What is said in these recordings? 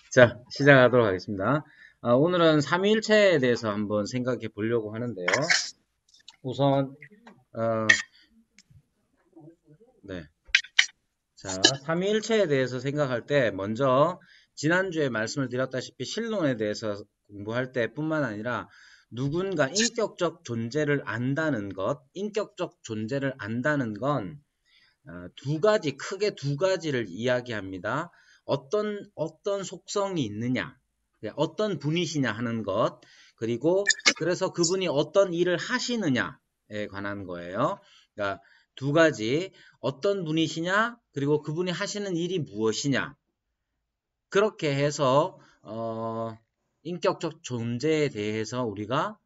자, 시작하도록 하겠습니다. 오늘은 삼위일체에 대해서 한번 생각해 보려고 하는데요. 우선, 어, 네. 자, 삼위일체에 대해서 생각할 때 먼저 지난주에 말씀을 드렸다시피 신론에 대해서 공부할 때뿐만 아니라 누군가 인격적 존재를 안다는 것, 인격적 존재를 안다는 건 두 가지, 크게 두 가지를 이야기합니다. 어떤 속성이 있느냐, 어떤 분이시냐 하는 것, 그리고 그래서 그분이 어떤 일을 하시느냐에 관한 거예요. 그러니까 두 가지, 어떤 분이시냐, 그리고 그분이 하시는 일이 무엇이냐. 그렇게 해서, 인격적 존재에 대해서 우리가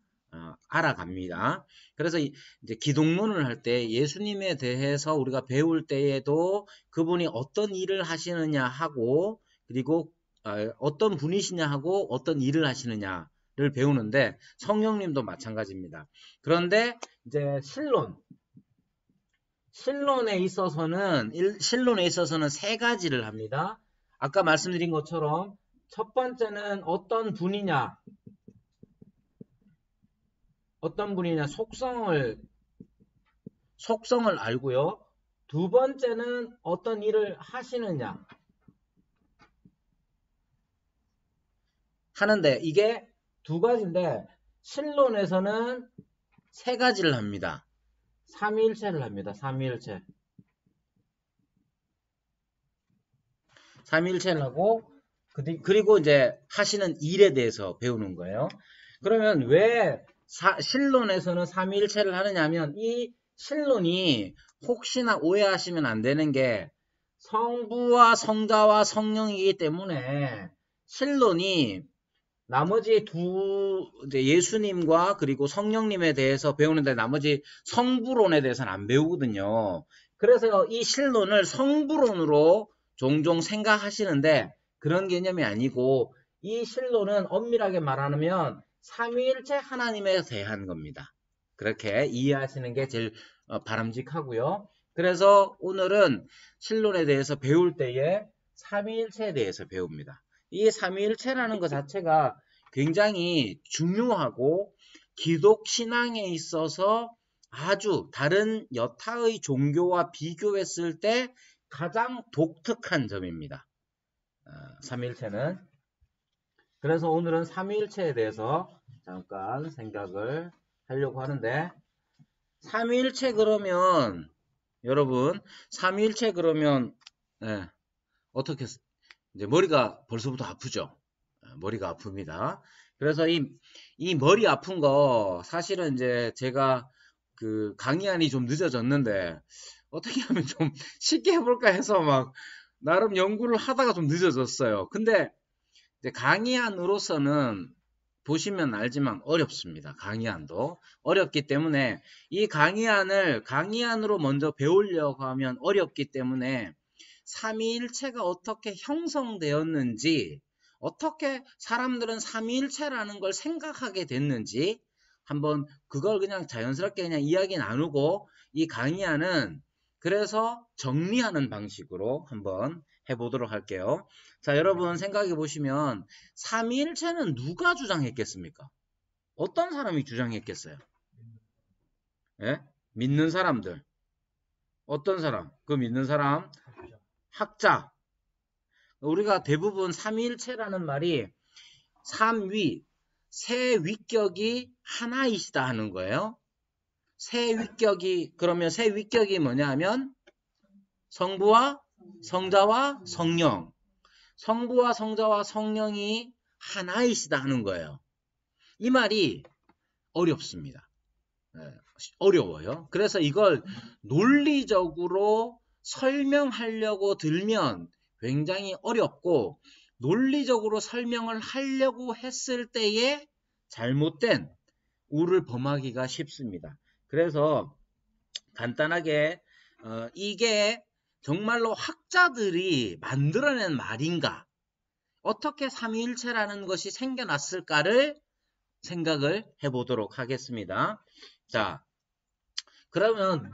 알아갑니다. 그래서 이제 기독론을 할 때 예수님에 대해서 우리가 배울 때에도 그분이 어떤 일을 하시느냐 하고 그리고 어떤 분이시냐 하고 어떤 일을 하시느냐를 배우는데 성령님도 마찬가지입니다. 그런데 이제 신론에 있어서는 세 가지를 합니다. 아까 말씀드린 것처럼 첫 번째는 어떤 분이냐 속성을 알고요. 두 번째는 어떤 일을 하시느냐 하는데 이게 두 가지인데 신론에서는 세 가지를 합니다. 삼위일체를 합니다. 삼위일체를 하고 그리고 이제 하시는 일에 대해서 배우는 거예요. 그러면 왜 신론에서는 삼위일체를 하느냐 하면 이 신론이 혹시나 오해하시면 안 되는 게 성부와 성자와 성령이기 때문에 신론이 나머지 이제 예수님과 그리고 성령님에 대해서 배우는데 나머지 성부론에 대해서는 안 배우거든요. 그래서 이 신론을 성부론으로 종종 생각하시는데 그런 개념이 아니고 이 신론은 엄밀하게 말하면 삼위일체 하나님에 대한 겁니다. 그렇게 이해하시는 게 제일 바람직하고요. 그래서 오늘은 신론에 대해서 배울 때에 삼위일체에 대해서 배웁니다. 이 삼위일체라는 것 자체가 굉장히 중요하고 기독 신앙에 있어서 아주 다른 여타의 종교와 비교했을 때 가장 독특한 점입니다. 삼위일체는. 그래서 오늘은 삼위일체에 대해서 잠깐 생각을 하려고 하는데 삼위일체 그러면 여러분 삼위일체 그러면 어떻게 이제 머리가 벌써부터 아프죠? 머리가 아픕니다. 그래서 이 머리 아픈 거 사실은 이제 제가 그 강의안이 좀 늦어졌는데 어떻게 하면 좀 쉽게 해볼까 해서 막 나름 연구를 하다가 좀 늦어졌어요. 근데 이제 강의안으로서는 보시면 알지만 어렵습니다. 강의안도 어렵기 때문에 이 강의안으로 먼저 배우려고 하면 어렵기 때문에 삼위일체가 어떻게 형성되었는지 어떻게 사람들은 삼위일체라는 걸 생각하게 됐는지 한번 그걸 그냥 자연스럽게 그냥 이야기 나누고 이 강의안은 그래서 정리하는 방식으로 한번 해보도록 할게요. 자, 여러분 생각해 보시면 삼위일체는 누가 주장했겠습니까? 어떤 사람이 주장했겠어요? 예? 믿는 사람들. 어떤 사람? 그 믿는 사람? 학자. 우리가 대부분 삼위일체라는 말이 삼위, 세 위격이 하나이시다 하는 거예요. 그러면 세 위격이 뭐냐 하면 성부와 성자와 성령. 성부와 성자와 성령이 하나이시다 하는 거예요. 이 말이 어렵습니다. 어려워요. 그래서 이걸 논리적으로 설명하려고 들면 굉장히 어렵고 논리적으로 설명을 하려고 했을 때에 잘못된 우를 범하기가 쉽습니다. 그래서 간단하게 이게 정말로 학자들이 만들어낸 말인가 어떻게 삼위일체라는 것이 생겨났을까를 생각을 해보도록 하겠습니다. 자, 그러면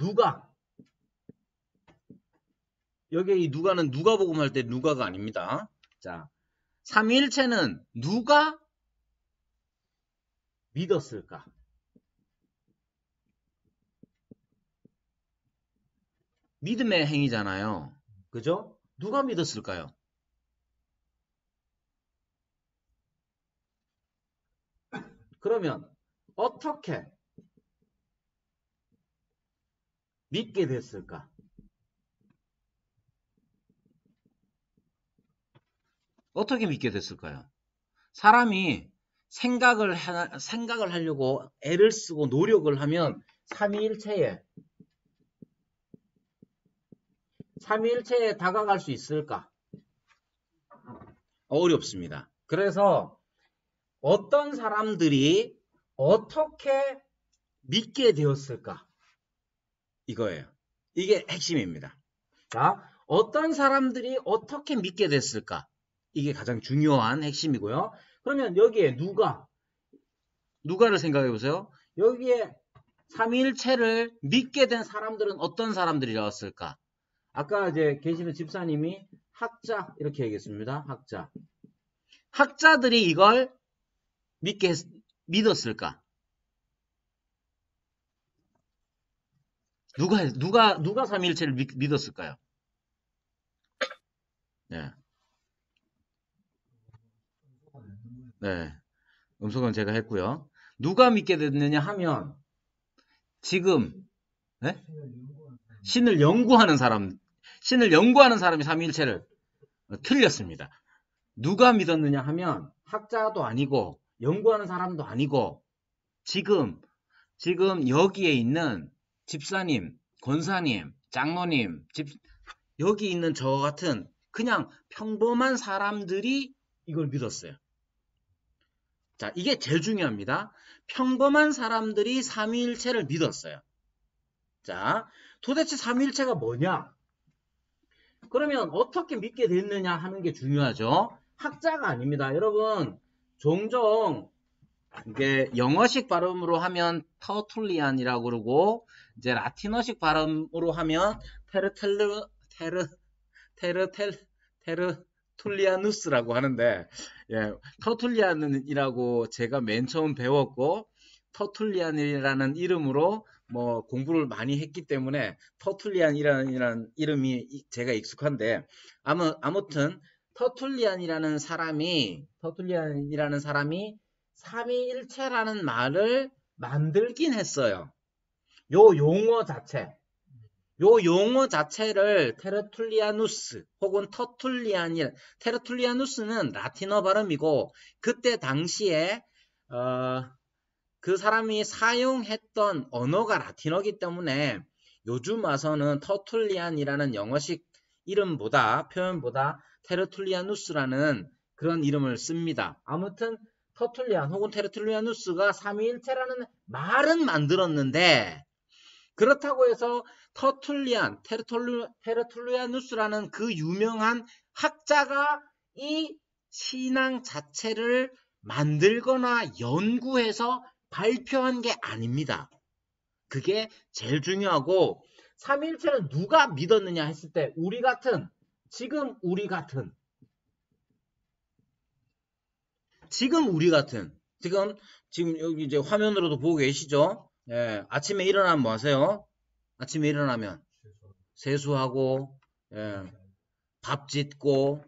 여기 이 누가는 누가복음 할 때 누가가 아닙니다. 자, 삼위일체는 누가 믿었을까? 믿음의 행위잖아요. 그죠? 누가 믿었을까요? 그러면 어떻게 믿게 됐을까? 어떻게 믿게 됐을까요? 사람이 생각을 하려고 애를 쓰고 노력을 하면 삼위일체에 다가갈 수 있을까? 어렵습니다. 그래서 어떤 사람들이 어떻게 믿게 되었을까? 이거예요. 이게 핵심입니다. 자, 어떤 사람들이 어떻게 믿게 됐을까? 이게 가장 중요한 핵심이고요. 그러면 여기에 누가를 생각해 보세요. 여기에 삼위일체를 믿게 된 사람들은 어떤 사람들이었을까? 아까 이제 계시는 집사님이 학자 이렇게 얘기했습니다. 학자들이 이걸 믿었을까? 누가 삼위일체를 믿었을까요? 네. 네. 음성은 제가 했고요. 누가 믿게 됐느냐 하면 지금 네? 신을 연구하는 사람이 삼위일체를 틀렸습니다. 누가 믿었느냐 하면 학자도 아니고 연구하는 사람도 아니고 지금 여기에 있는 집사님, 권사님, 장로님, 여기 있는 저 같은 그냥 평범한 사람들이 이걸 믿었어요. 자, 이게 제일 중요합니다. 평범한 사람들이 삼위일체를 믿었어요. 자, 도대체 삼위일체가 뭐냐? 그러면 어떻게 믿게 됐느냐 하는 게 중요하죠. 학자가 아닙니다. 여러분, 종종 이게 영어식 발음으로 하면 터툴리안이라고 그러고 이제 라틴어식 발음으로 하면 테르툴리아누스라고 하는데 예, 터툴리안이라고 제가 맨 처음 배웠고 터툴리안이라는 이름으로 뭐 공부를 많이 했기 때문에 터툴리안이라는 이름이 제가 익숙한데 아무튼 터툴리안이라는 사람이 삼위일체라는 말을 만들긴 했어요. 요 용어 자체를 테르툴리아누스 혹은 테르툴리아누스는 라틴어 발음이고 그때 당시에 그 사람이 사용했던 언어가 라틴어이기 때문에 요즘 와서는 터툴리안이라는 영어식 표현보다 테르툴리아누스라는 그런 이름을 씁니다. 아무튼 터툴리안 혹은 테르툴리아누스가 삼위일체라는 말은 만들었는데 그렇다고 해서 테르툴리아누스라는 그 유명한 학자가 이 신앙 자체를 만들거나 연구해서 발표한 게 아닙니다. 그게 제일 중요하고 삼위일체는 누가 믿었느냐 했을 때 지금 우리 같은 지금 여기 이제 화면으로도 보고 계시죠? 예, 아침에 일어나면 뭐 하세요? 아침에 일어나면 세수하고 예, 밥 짓고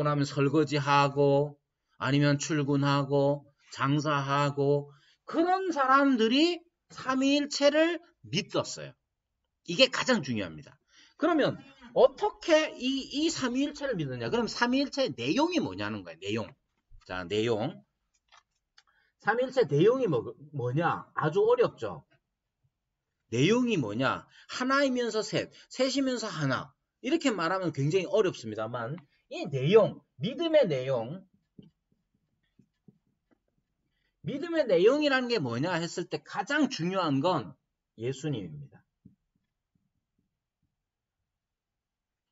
나면 설거지하고 아니면 출근하고 장사하고 그런 사람들이 삼위일체를 믿었어요. 이게 가장 중요합니다. 그러면 어떻게 이 삼위일체를 믿느냐? 그럼 삼위일체의 내용이 뭐냐는 거예요. 내용. 자, 내용. 삼위일체 내용이 뭐냐? 아주 어렵죠. 내용이 뭐냐? 하나이면서 셋이면서 하나. 이렇게 말하면 굉장히 어렵습니다만 이 내용, 믿음의 내용이라는 게 뭐냐 했을 때 가장 중요한 건 예수님입니다.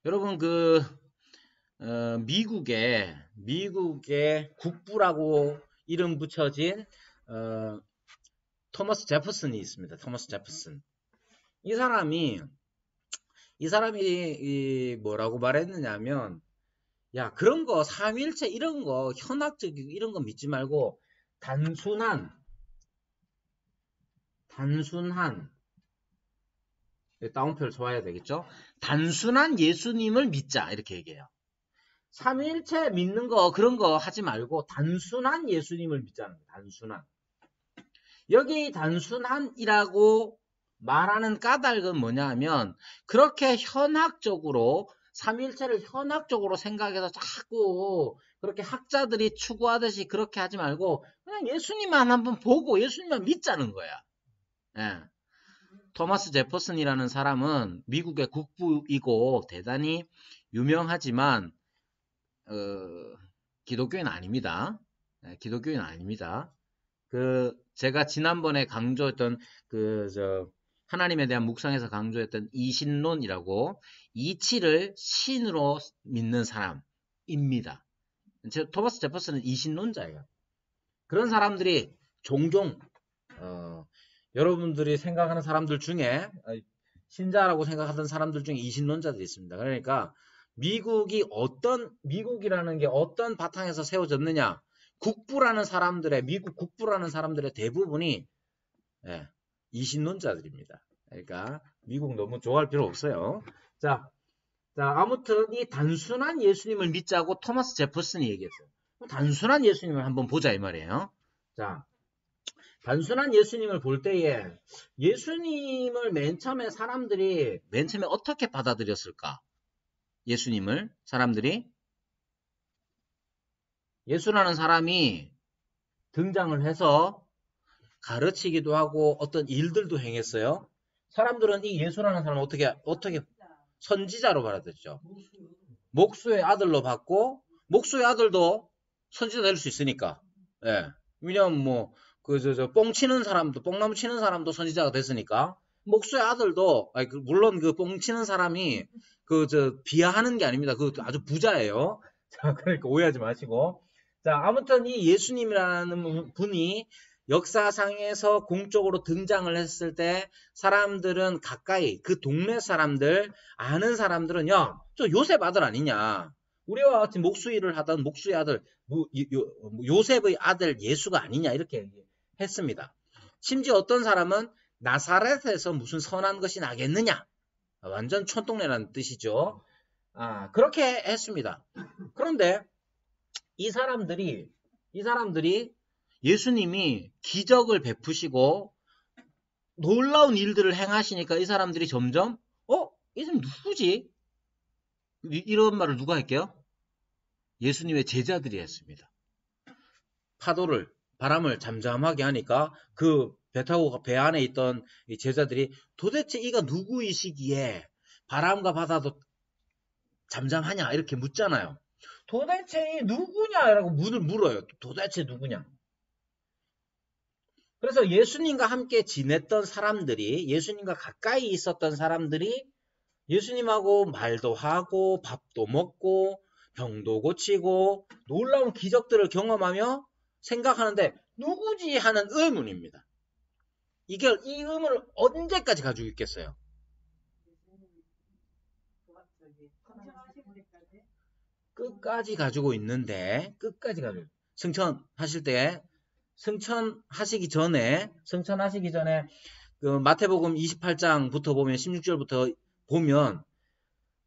여러분 미국의 국부라고 이름 붙여진 토머스 제퍼슨이 있습니다. 토머스 제퍼슨. 이 사람이 뭐라고 말했느냐면 야, 그런 거, 삼위일체 이런 거, 현학적이고 이런 거 믿지 말고, 단순한, 다운표를 써야 되겠죠? 단순한 예수님을 믿자. 이렇게 얘기해요. 삼위일체 믿는 거, 그런 거 하지 말고, 단순한 예수님을 믿자는 거예요. 단순한. 여기 단순한이라고 말하는 까닭은 뭐냐 하면, 그렇게 현학적으로, 삼위일체를 현학적으로 생각해서 자꾸 그렇게 학자들이 추구하듯이 그렇게 하지 말고 그냥 예수님만 한번 보고 예수님만 믿자는 거야. 예. 토마스 제퍼슨이라는 사람은 미국의 국부이고 대단히 유명하지만 기독교인 아닙니다. 예, 기독교인 아닙니다. 제가 지난번에 강조했던 하나님에 대한 묵상에서 강조했던 이신론이라고 이치를 신으로 믿는 사람입니다. 토마스 제퍼슨은 이신론자예요. 그런 사람들이 종종 여러분들이 생각하는 사람들 중에 신자라고 생각하던 사람들 중에 이신론자들이 있습니다. 그러니까 미국이라는 게 어떤 바탕에서 세워졌느냐? 미국 국부라는 사람들의 대부분이 이신론자들입니다. 그러니까 미국 너무 좋아할 필요 없어요. 자, 아무튼 이 단순한 예수님을 믿자고 토마스 제퍼슨이 얘기했어요. 단순한 예수님을 한번 보자 이 말이에요. 자, 단순한 예수님을 볼 때에 예수님을 맨 처음에 어떻게 받아들였을까? 예수님을 사람들이 예수라는 사람이 등장을 해서 가르치기도 하고 어떤 일들도 행했어요. 사람들은 이 예수라는 사람을 어떻게 선지자로 받아들였죠. 목수의 아들로 받고 목수의 아들도 선지자 될 수 있으니까. 예. 왜냐면 뽕나무 치는 사람도 선지자가 됐으니까. 목수의 아들도 물론 뽕 치는 사람이 비하하는 게 아닙니다. 아주 부자예요. 자, 그러니까 오해하지 마시고. 자, 아무튼 이 예수님이라는 분이 역사상에서 공적으로 등장을 했을 때 사람들은 가까이 그 동네 사람들 아는 사람들은요, 저 요셉 아들 아니냐, 우리와 같이 목수일을 하던 목수의 아들 요셉의 아들 예수가 아니냐 이렇게 했습니다. 심지어 어떤 사람은 나사렛에서 무슨 선한 것이 나겠느냐, 완전 촌동네라는 뜻이죠. 그렇게 했습니다. 그런데 이 사람들이 예수님이 기적을 베푸시고 놀라운 일들을 행하시니까 이 사람들이 점점 이 사람 누구지? 이런 말을 누가 할게요? 예수님의 제자들이 했습니다. 바람을 잠잠하게 하니까 그 배 타고 배 안에 있던 이 제자들이 도대체 이가 누구이시기에 바람과 바다도 잠잠하냐 이렇게 묻잖아요. 도대체 이 누구냐라고 물어요. 도대체 누구냐? 그래서 예수님과 함께 지냈던 사람들이, 예수님과 가까이 있었던 사람들이 예수님하고 말도 하고 밥도 먹고 병도 고치고 놀라운 기적들을 경험하며 생각하는데 누구지 하는 의문입니다. 이 의문을 언제까지 가지고 있겠어요? 끝까지 가지고 있는데, 승천하시기 전에 그 마태복음 28장부터 보면 16절부터 보면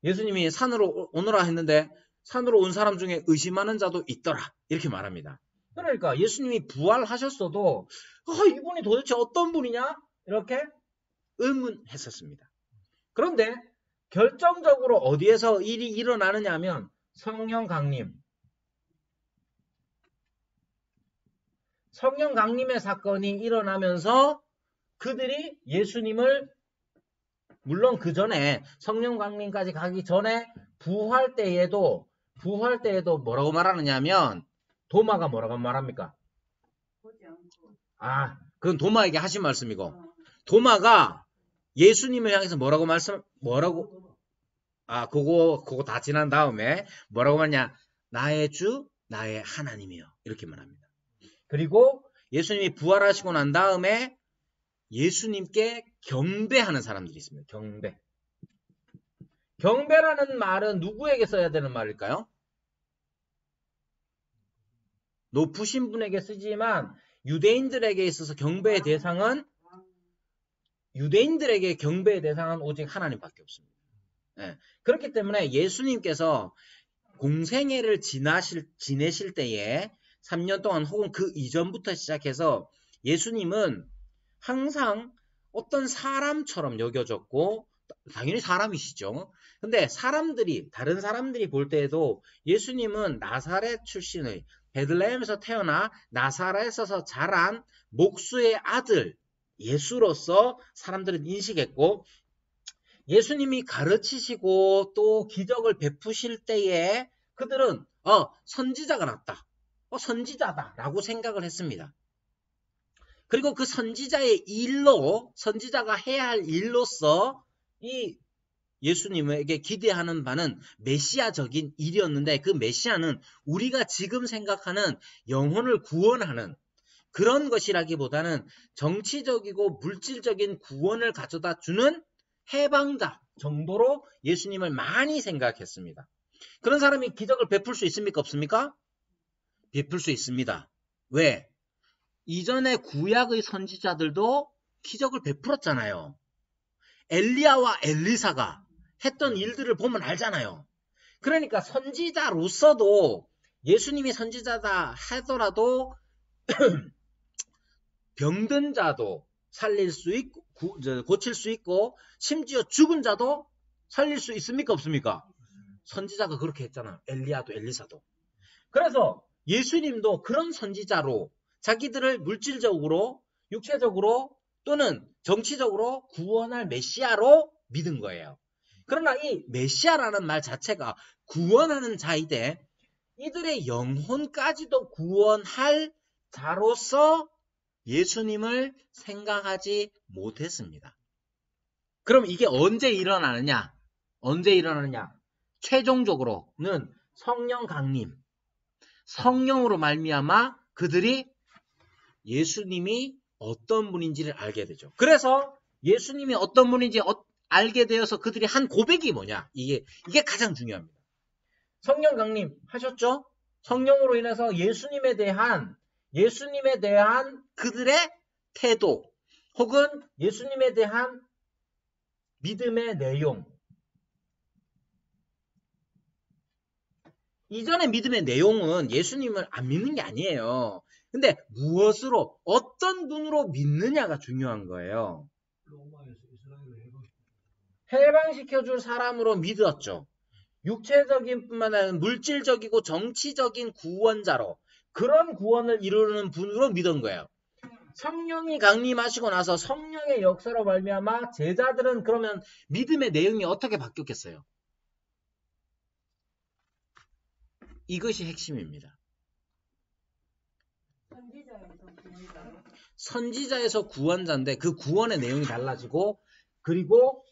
예수님이 산으로 오너라 했는데 산으로 온 사람 중에 의심하는 자도 있더라 이렇게 말합니다. 그러니까 예수님이 부활하셨어도 이분이 도대체 어떤 분이냐 이렇게 의문했었습니다. 그런데 결정적으로 어디에서 일이 일어나느냐 하면 성령 강림의 사건이 일어나면서 그들이 예수님을, 물론 그 전에 성령 강림까지 가기 전에 부활 때에도 뭐라고 말하느냐면 도마가 뭐라고 말합니까? 그건 도마에게 하신 말씀이고, 도마가 예수님을 향해서 뭐라고 그거 다 지난 다음에 뭐라고 하냐, 나의 주 나의 하나님이요 이렇게 말합니다. 그리고 예수님이 부활하시고 난 다음에 예수님께 경배하는 사람들이 있습니다. 경배라는 말은 누구에게 써야 되는 말일까요? 높으신 분에게 쓰지만 유대인들에게 있어서 경배의 대상은 오직 하나님밖에 없습니다. 예. 그렇기 때문에 예수님께서 공생애를 지내실 때에 3년 동안 혹은 그 이전부터 시작해서 예수님은 항상 어떤 사람처럼 여겨졌고, 당연히 사람이시죠. 근데 다른 사람들이 볼 때에도 예수님은 나사렛 출신의 베들레헴에서 태어나 나사렛에서 자란 목수의 아들 예수로서 사람들은 인식했고, 예수님이 가르치시고 또 기적을 베푸실 때에 그들은 선지자가 났다. 선지자다라고 생각을 했습니다. 그리고 그 선지자가 해야 할 일로서 이 예수님에게 기대하는 바는 메시아적인 일이었는데, 그 메시아는 우리가 지금 생각하는 영혼을 구원하는 그런 것이라기보다는 정치적이고 물질적인 구원을 가져다 주는 해방자 정도로 예수님을 많이 생각했습니다. 그런 사람이 기적을 베풀 수 있습니까? 없습니까? 베풀 수 있습니다. 왜? 이전에 구약의 선지자들도 기적을 베풀었잖아요. 엘리야와 엘리사가 했던 일들을 보면 알잖아요. 그러니까 선지자로서도 예수님이 선지자다 하더라도 병든 자도 살릴 수 있고 고칠 수 있고 심지어 죽은 자도 살릴 수 있습니까? 없습니까? 선지자가 그렇게 했잖아요. 엘리야도 엘리사도. 그래서 예수님도 그런 선지자로 자기들을 물질적으로 육체적으로 또는 정치적으로 구원할 메시아로 믿은 거예요. 그러나 이 메시아라는 말 자체가 구원하는 자이되 이들의 영혼까지도 구원할 자로서 예수님을 생각하지 못했습니다. 그럼 이게 언제 일어나느냐? 최종적으로는 성령 강림, 성령으로 말미암아 그들이 예수님이 어떤 분인지를 알게 되죠. 그래서 예수님이 어떤 분인지 알게 되어서 그들이 한 고백이 뭐냐? 이게 가장 중요합니다. 성령 강림 하셨죠? 성령으로 인해서 예수님에 대한 그들의 태도 혹은 예수님에 대한 믿음의 내용, 이전의 믿음의 내용은 예수님을 안 믿는 게 아니에요. 근데 무엇으로, 어떤 분으로 믿느냐가 중요한 거예요. 해방시켜줄 사람으로 믿었죠. 육체적인 뿐만 아니라 물질적이고 정치적인 구원자로, 그런 구원을 이루는 분으로 믿은 거예요. 성령이 강림하시고 나서 성령의 역사로 말미암아 제자들은 그러면 믿음의 내용이 어떻게 바뀌었겠어요? 이것이 핵심입니다. 선지자에서 구원자인데 그 구원의 내용이 달라지고, 그리고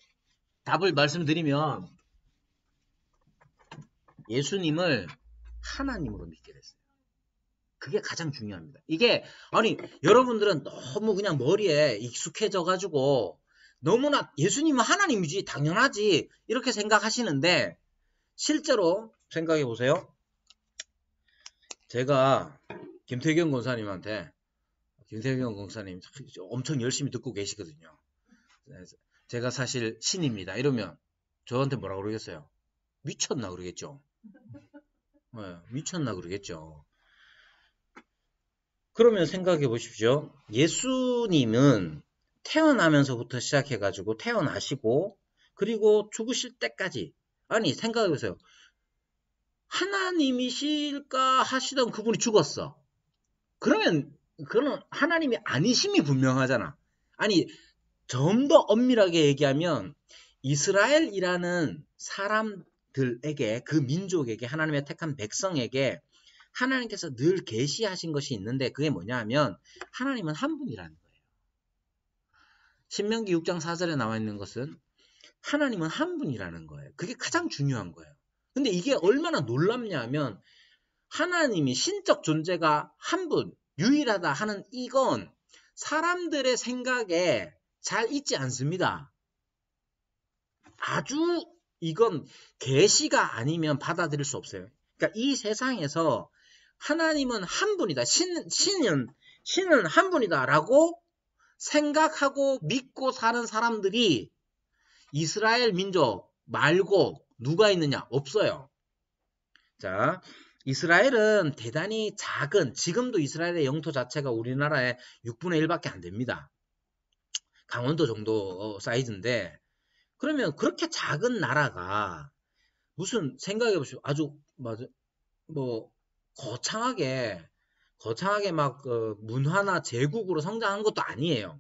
답을 말씀드리면 예수님을 하나님으로 믿게 됐어요. 그게 가장 중요합니다. 이게 여러분들은 너무 그냥 머리에 익숙해져 가지고 너무나 예수님은 하나님이지 당연하지 이렇게 생각하시는데, 실제로 생각해 보세요. 제가 김태경 권사님한테, 김태경 권사님 엄청 열심히 듣고 계시거든요. 제가 사실 신입니다 이러면 저한테 뭐라 그러겠어요? 미쳤나 그러겠죠. 네, 미쳤나 그러겠죠. 그러면 생각해 보십시오. 예수님은 태어나면서부터 시작해가지고 태어나시고 그리고 죽으실 때까지, 생각해 보세요. 하나님이실까 하시던 그분이 죽었어. 그러면 그건 하나님이 아니심이 분명하잖아. 좀 더 엄밀하게 얘기하면 이스라엘이라는 사람들에게, 그 민족에게, 하나님의 택한 백성에게 하나님께서 늘 계시하신 것이 있는데, 그게 뭐냐 하면 하나님은 한 분이라는 거예요. 신명기 6장 4절에 나와 있는 것은 하나님은 한 분이라는 거예요. 그게 가장 중요한 거예요. 근데 이게 얼마나 놀랍냐 하면 하나님이 신적 존재가 한 분, 유일하다 하는 이건 사람들의 생각에 잘 있지 않습니다. 이건 계시가 아니면 받아들일 수 없어요. 그러니까 이 세상에서 하나님은 한 분이다. 신은 한 분이다. 라고 생각하고 믿고 사는 사람들이 이스라엘 민족 말고 누가 있느냐? 없어요. 자, 이스라엘은 대단히 작은, 지금도 이스라엘의 영토 자체가 우리나라의 6분의 1밖에 안 됩니다. 강원도 정도 사이즈인데, 그러면 그렇게 작은 나라가 무슨 생각해 보시오. 아주 뭐 거창하게 막 문화나 제국으로 성장한 것도 아니에요.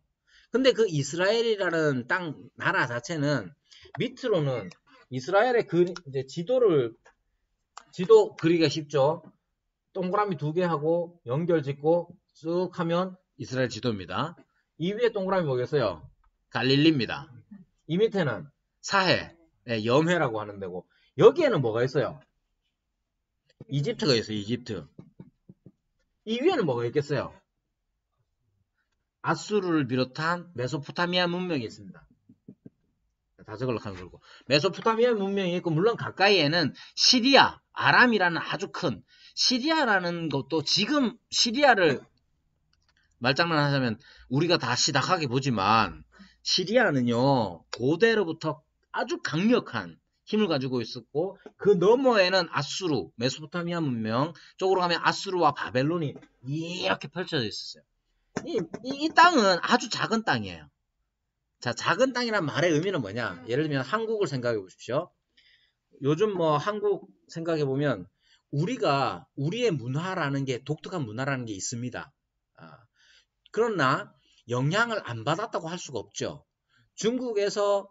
근데 그 이스라엘이라는 땅 나라 자체는 밑으로는 이스라엘의 이제 지도 그리기가 쉽죠. 동그라미 2개 하고 연결 짓고 쭉 하면 이스라엘 지도입니다. 이 위에 동그라미 뭐겠어요? 갈릴리입니다. 이 밑에는 사해, 네, 염해라고 하는 데고, 여기에는 뭐가 있어요? 이집트가 있어요. 이집트. 이 위에는 뭐가 있겠어요? 아수르를 비롯한 메소포타미아 문명이 있습니다. 다 저걸로 하는 거고. 메소포타미아 문명이 있고, 물론 가까이에는 시리아, 아람이라는 아주 큰, 시리아라는 것도 지금 시리아를 말장난하자면 우리가 다 시닥하게 보지만, 시리아는요, 고대로부터 아주 강력한 힘을 가지고 있었고, 그 너머에는 아수르, 메소포타미아 문명 쪽으로 가면 아수르와 바벨론이 이렇게 펼쳐져 있었어요. 이 땅은 아주 작은 땅이에요. 자, 작은 땅이란 말의 의미는 뭐냐? 예를 들면 한국을 생각해 보십시오. 요즘 뭐 한국 생각해 보면 우리의 문화라는 게, 독특한 문화라는 게 있습니다. 그러나 영향을 안 받았다고 할 수가 없죠. 중국에서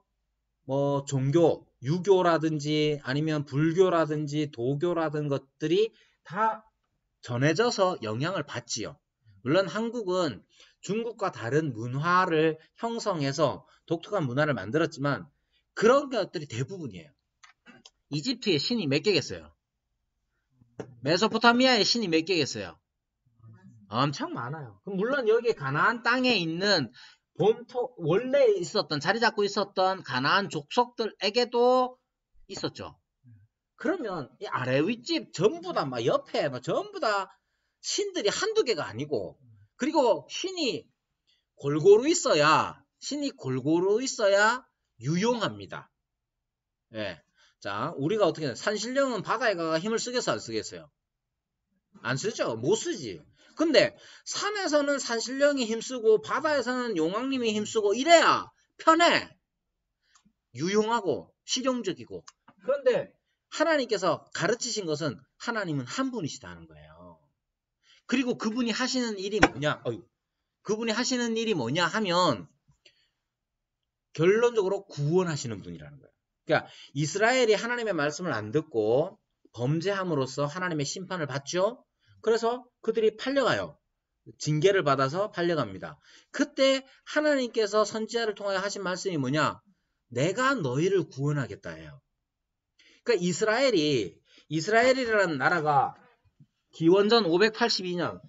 뭐 종교, 유교라든지 아니면 불교라든지 도교라든 것들이 다 전해져서 영향을 받지요. 물론 한국은 중국과 다른 문화를 형성해서 독특한 문화를 만들었지만 그런 것들이 대부분이에요. 이집트의 신이 몇 개겠어요? 메소포타미아의 신이 몇 개겠어요? 엄청 많아요. 그럼 물론 여기 가나안 땅에 있는 원래 있었던, 자리 잡고 있었던 가나안 족속들에게도 있었죠. 그러면 이 아래 윗집 전부 다 막 옆에 막 전부 다 신들이 한두 개가 아니고, 그리고 신이 골고루 있어야 유용합니다. 예. 자, 우리가 어떻게 해요? 산신령은 바다에 가가 힘을 쓰겠어, 안 쓰겠어요? 안 쓰죠. 못 쓰지. 근데 산에서는 산신령이 힘쓰고 바다에서는 용왕님이 힘쓰고 이래야 편해. 유용하고 실용적이고. 그런데 하나님께서 가르치신 것은 하나님은 한 분이시다는 거예요. 그리고 그분이 하시는 일이 뭐냐 하면 결론적으로 구원하시는 분이라는 거예요. 그러니까 이스라엘이 하나님의 말씀을 안 듣고 범죄함으로써 하나님의 심판을 받죠. 그래서 그들이 팔려가요. 징계를 받아서 팔려갑니다. 그때 하나님께서 선지자를 통하여 하신 말씀이 뭐냐? 내가 너희를 구원하겠다 해요. 그러니까 이스라엘이라는 나라가 기원전 586년,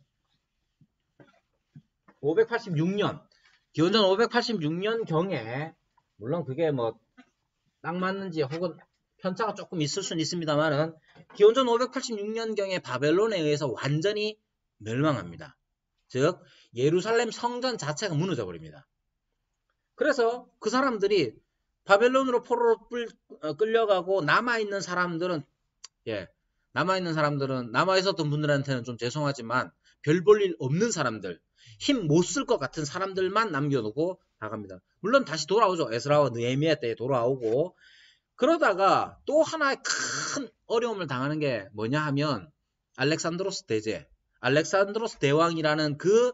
기원전 586년경에, 물론 그게 뭐 딱 맞는지 혹은 편차가 조금 있을 수는 있습니다만은, 기원전 586년경에 바벨론에 의해서 완전히 멸망합니다. 즉 예루살렘 성전 자체가 무너져 버립니다. 그래서 그 사람들이 바벨론으로 포로로 끌려가고 남아있는 사람들은 남아있었던 분들한테는 좀 죄송하지만 별 볼 일 없는 사람들, 힘 못 쓸 것 같은 사람들만 남겨놓고 나갑니다. 물론 다시 돌아오죠. 에스라와 느헤미야 때에 돌아오고. 그러다가 또 하나의 큰 어려움을 당하는 게 뭐냐 하면 알렉산드로스 대왕이라는 그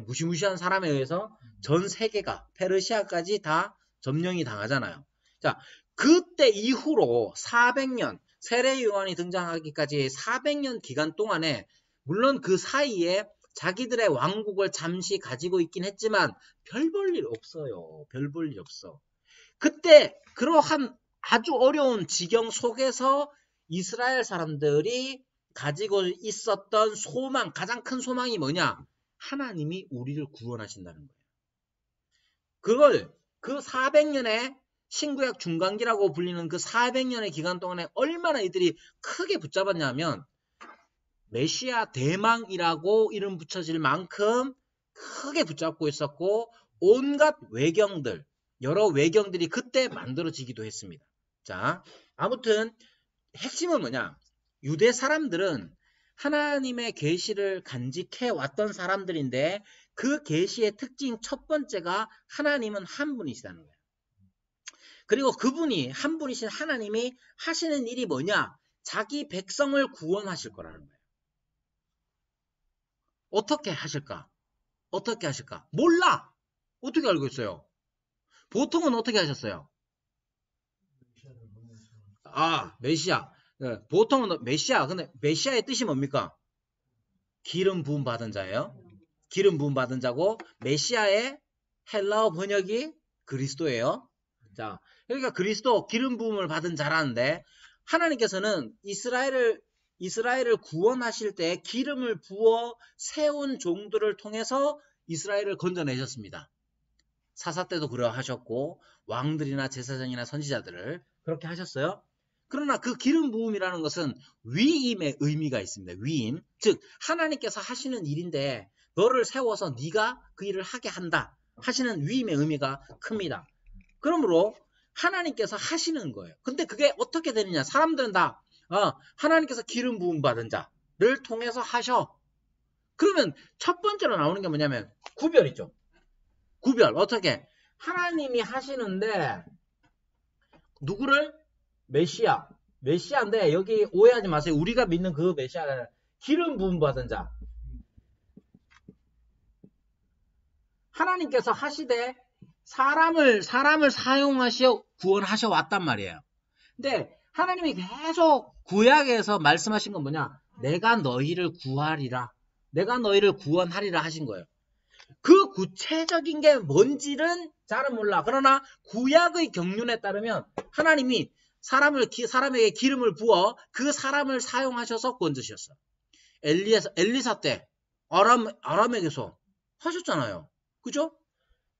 무시무시한 사람에 의해서 전 세계가, 페르시아까지 다 점령이 당하잖아요. 자, 그때 이후로 400년, 세례 요한이 등장하기까지 400년 기간 동안에, 물론 그 사이에 자기들의 왕국을 잠시 가지고 있긴 했지만 별 볼 일 없어요. 별 볼 일 없어. 그때 그러한 아주 어려운 지경 속에서 이스라엘 사람들이 가지고 있었던 소망, 가장 큰 소망이 뭐냐? 하나님이 우리를 구원하신다는 거예요. 그걸 그 400년의 신구약 중간기라고 불리는 그 400년의 기간 동안에 얼마나 이들이 크게 붙잡았냐면, 메시아 대망이라고 이름 붙여질 만큼 크게 붙잡고 있었고 온갖 외경들, 여러 외경들이 그때 만들어지기도 했습니다. 자, 아무튼 핵심은 뭐냐? 유대 사람들은 하나님의 계시를 간직해 왔던 사람들인데 그 계시의 특징 첫 번째가 하나님은 한 분이시다는 거예요. 그리고 그분이 한 분이신 하나님이 하시는 일이 뭐냐? 자기 백성을 구원하실 거라는 거예요. 어떻게 하실까? 어떻게 하실까? 몰라! 어떻게 알고 있어요? 보통은 어떻게 하셨어요? 아, 메시아. 네, 보통은 메시아. 근데 메시아의 뜻이 뭡니까? 기름 부음 받은 자예요. 기름 부음 받은 자고 메시아의 헬라어 번역이 그리스도예요. 자, 그러니까 그리스도 기름 부음을 받은 자라는데 하나님께서는 이스라엘을 구원하실 때 기름을 부어 세운 종들을 통해서 이스라엘을 건져내셨습니다. 사사 때도 그러하셨고 왕들이나 제사장이나 선지자들을 그렇게 하셨어요. 그러나 그 기름 부음이라는 것은 위임의 의미가 있습니다. 위임. 즉 하나님께서 하시는 일인데 너를 세워서 네가 그 일을 하게 한다 하시는 위임의 의미가 큽니다. 그러므로 하나님께서 하시는 거예요. 근데 그게 어떻게 되느냐? 사람들은 다 하나님께서 기름 부음 받은 자를 통해서 하셔. 그러면 첫 번째로 나오는 게 뭐냐면 구별이죠. 구별. 어떻게? 하나님이 하시는데 누구를? 메시아. 메시아인데 여기 오해하지 마세요. 우리가 믿는 그 메시아는 기름 부음 받은 자. 하나님께서 하시되 사람을 사용하시어 구원하셔 왔단 말이에요. 근데 하나님이 계속 구약에서 말씀하신 건 뭐냐? 내가 너희를 구하리라. 내가 너희를 구원하리라 하신 거예요. 그 구체적인 게 뭔지는 잘은 몰라. 그러나 구약의 경륜에 따르면 하나님이 사람에게 기름을 부어 그 사람을 사용하셔서 구원 주셨어. 엘리사 때 아람에게서 하셨잖아요. 그죠?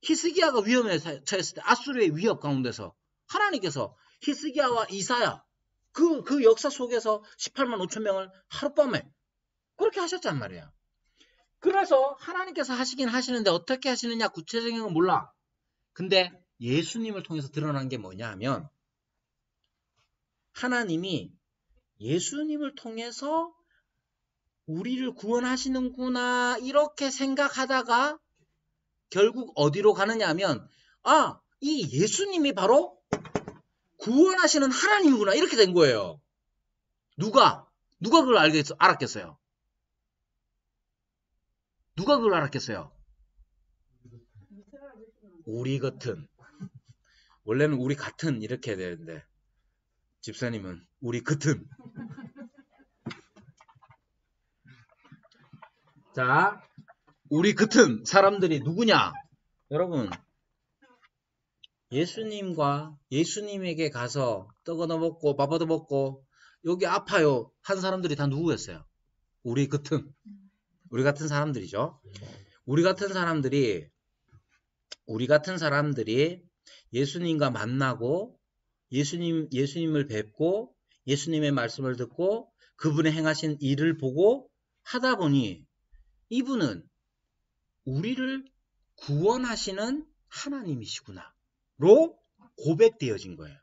히스기야가 위험에 처했을 때 아수르의 위협 가운데서 하나님께서 히스기야와 이사야 그 역사 속에서 18만 5천 명을 하룻밤에 그렇게 하셨단 말이야. 그래서 하나님께서 하시긴 하시는데 어떻게 하시느냐 구체적인 건 몰라. 근데 예수님을 통해서 드러난 게 뭐냐 하면 하나님이 예수님을 통해서 우리를 구원하시는구나 이렇게 생각하다가 결국 어디로 가느냐 하면 이 예수님이 바로 구원하시는 하나님이구나 이렇게 된 거예요. 누가 그걸 알았겠어요? 누가 그걸 알았겠어요? 우리 같은. 원래는 우리 같은 이렇게 해야 되는데 집사님은 우리 같은. 자, 우리 같은 사람들이 누구냐? 여러분, 예수님에게 가서 떡 얻어 먹고 밥 얻어 먹고 여기 아파요 한 사람들이 다 누구였어요? 우리 같은 사람들이죠. 우리 같은 사람들이 예수님과 만나고 예수님을 뵙고 예수님의 말씀을 듣고 그분의 행하신 일을 보고 하다 보니 이분은 우리를 구원하시는 하나님이시구나 로 고백되어진 거예요.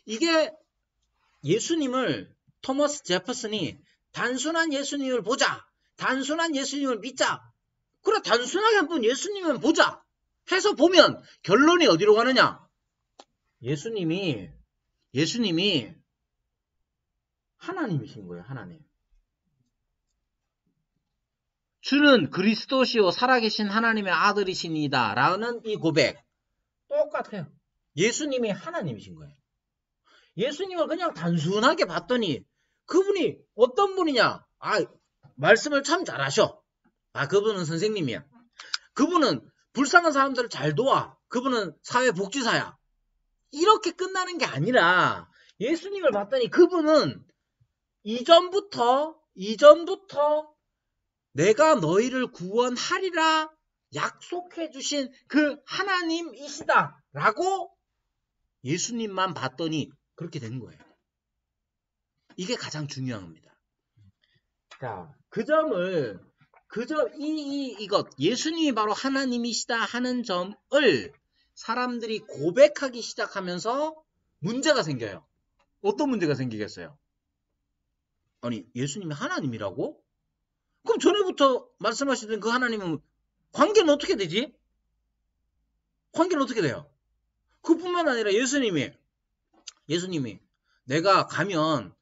이게 예수님을 토머스 제퍼슨이 단순한 예수님을 보자. 단순한 예수님을 믿자. 그래 단순하게 한번 예수님을 보자. 해서 보면 결론이 어디로 가느냐. 예수님이 하나님이신 거예요. 하나님. 주는 그리스도시요 살아계신 하나님의 아들이시니다 라는 이 고백 똑같아요. 예수님이 하나님이신 거예요. 예수님을 그냥 단순하게 봤더니 그분이 어떤 분이냐? 말씀을 참 잘하셔. 그분은 선생님이야. 그분은 불쌍한 사람들을 잘 도와. 그분은 사회복지사야. 이렇게 끝나는 게 아니라 예수님을 봤더니 그분은 이전부터 내가 너희를 구원하리라 약속해 주신 그 하나님이시다 라고 예수님만 봤더니 그렇게 된 거예요. 이게 가장 중요한 겁니다. 자, 이것, 예수님이 바로 하나님이시다 하는 점을 사람들이 고백하기 시작하면서 문제가 생겨요. 어떤 문제가 생기겠어요? 아니, 예수님이 하나님이라고? 그럼 전에부터 말씀하시던 그 하나님은 관계는 어떻게 되지? 관계는 어떻게 돼요? 그뿐만 아니라 예수님이 내가 가면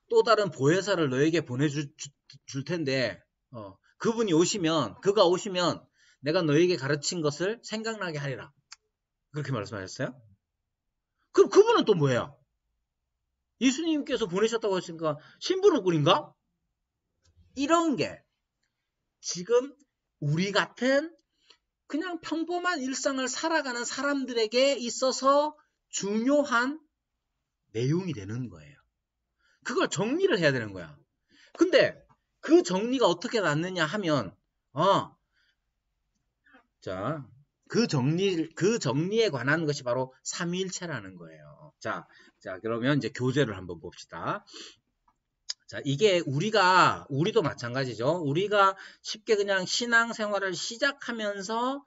또 다른 보혜사를 너에게 보내줄 텐데 그가 오시면 내가 너에게 가르친 것을 생각나게 하리라. 그렇게 말씀하셨어요? 그럼 그분은 또 뭐예요? 예수님께서 보내셨다고 했으니까 신부는꾼인가? 이런 게 지금 우리 같은 그냥 평범한 일상을 살아가는 사람들에게 있어서 중요한 내용이 되는 거예요. 그걸 정리를 해야 되는 거야. 근데 그 정리가 어떻게 났느냐 하면 자, 그 정리에 관한 것이 바로 삼위일체라는 거예요. 자, 그러면 이제 교재를 한번 봅시다. 자, 이게 우리도 마찬가지죠. 우리가 쉽게 그냥 신앙생활을 시작하면서